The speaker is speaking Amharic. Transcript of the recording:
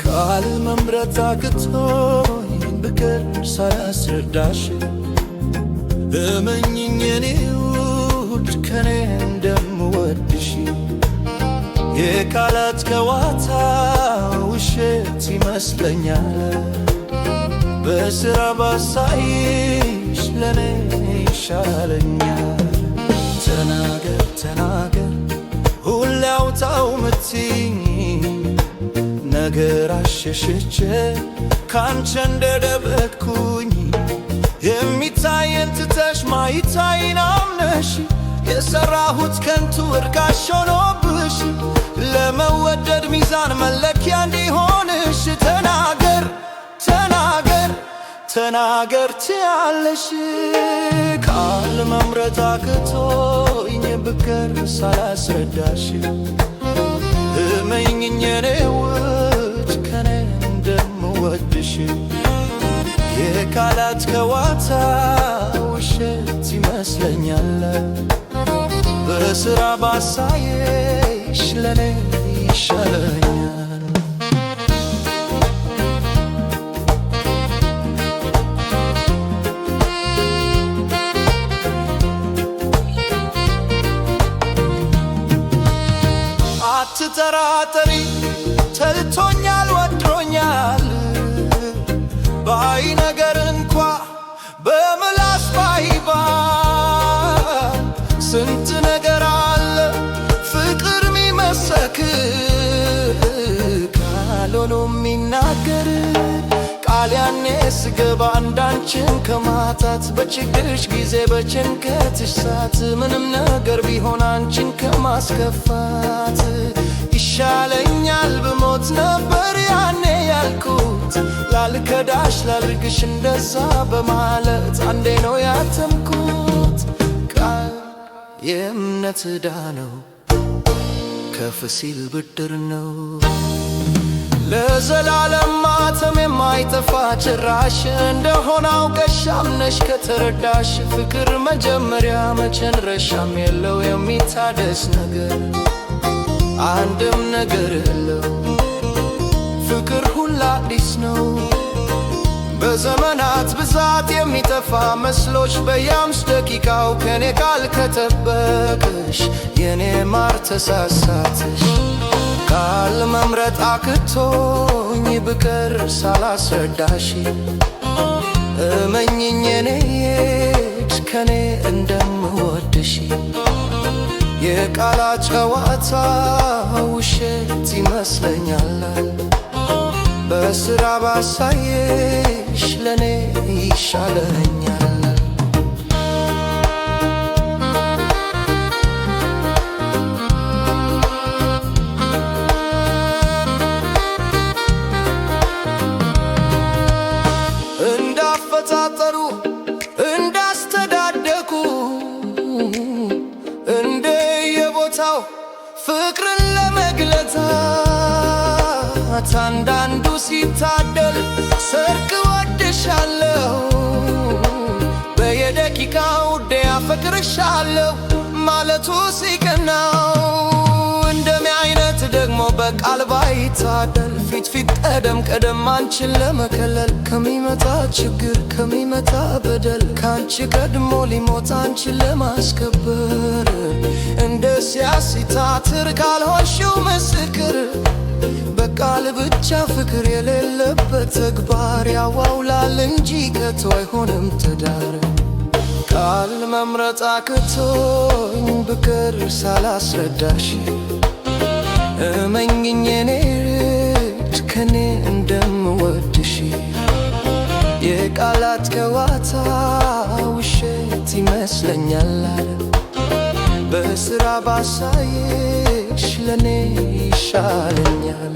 ቃል መምረጥ አቅቶኝ ብቀር ሳላስረዳሽ እመኚኝ የኔ ውድ ከኔ እንደምወድሽ የቃላት ጨዋታ ውሸት ይመስለኛል በስራ ባሳይሽ ለኔ ይሻለኛል ተናገር ተናገር ሁሌ አውጣው ምትኝ ነገር አሸሽቼ ካንቺ እንደደበቅኩኝ የሚታየን ትተሽ ማይታይን አምነሽ የሰራሁት ከንቱ እርካሽ ሆኖብሽ ለመወደድ ሚዛን መለኪያ እንዲሆንሽ ተናገር ተናገር ተናገር ትያለሽ ቃል መምረጥ አቅቶኝ ብቀር ሳላስረዳሽ እመኚኝ የኔ ውድ ከኔ እንደምወድሽ የቃላት ጨዋታ ውሸት ይመስለኛል በስራ ባሳየሽ ለኔ ይሻለኛል አትጠራጠሪ ተልቶኛል ወድሮኛል ባይ ነገር እንኳ በምላስ ባይባል ስንት ነገር አለ ፍቅር ሚመሰክር ካልሆኖ ሚናገር ቃል ያኔ ስገባ እንዳንችን ከማጣት በችግርሽ ጊዜ በጭንቀትሽ ሰዓት ምንም ነገር ቢሆን አንቺን ከማስከፋት ይሻለኛል ብሞት ነበር ያኔ ያልኩት ላልከዳሽ ላድርግሽ እንደዛ በማለት አንዴ ነው ያተምኩት ቃል የእምነት ዕዳ ነው ከፍ ሲል ብድር ነው ለዘላለም ማተም የማይጠፋ ጭራሽ እንደሆነ አውቀሽ አምነሽ ከተረዳሽ ፍቅር መጀመሪያ መጨረሻም የለው የሚታደስ ነገር አንድም ነገር የለው ፍቅር ሁላ አዲስ ነው በዘመናት ብዛት የሚጠፋ መስሎች በየአምስት ደቂቃው ከኔ ቃል ከጠበቅሽ የኔ ማር ተሳሳትሽ ቃል መምረጥ አቅቶኝ ብቀር ሳላስረዳሽ እመኚኝ የኔ ውድ ከኔ እንደምወድሽ የቃላት ጨዋታ ውሸት ይመስለኛል በስራ ባሳየሽ ለኔ ይሻለኛል እንዳፈጣጠሩ እንዳስተዳደኩ እንደ የቦታው ፍቅርን ለመግለጽ አንዳንዱ ሲታደል ሰርክ ወድሻለሁ በየደቂቃው ውዴ አፈቅርሻለሁ ማለቱ ሲቀናው እንደኔ አይነት ደግሞ በቃል ባይታደል ፊት ቀደም ቀደም አንቺን ለመከለል ከሚመጣ ችግር ከሚመጣ በደል ካንቺ ቀድሞ ሊሞት አንቺን ለማስከበር እንደ ሲያሲታትር ካልሆንሽው ምስክር በቃል ብቻ ፍቅር የሌለበት ተግባር ያዋውላል እንጂ ከቶ አይሆንም ትዳር ቃል መምረጥ አቅቶኝ ብቀር ሳላስረዳሽ እመኚኝ የኔ ውድ ከኔ እንደምወድሽ የቃላት ጨዋታ ውሸት ይመስለኛል በስራ ባሳየሽ ለኔ ይሻለኛል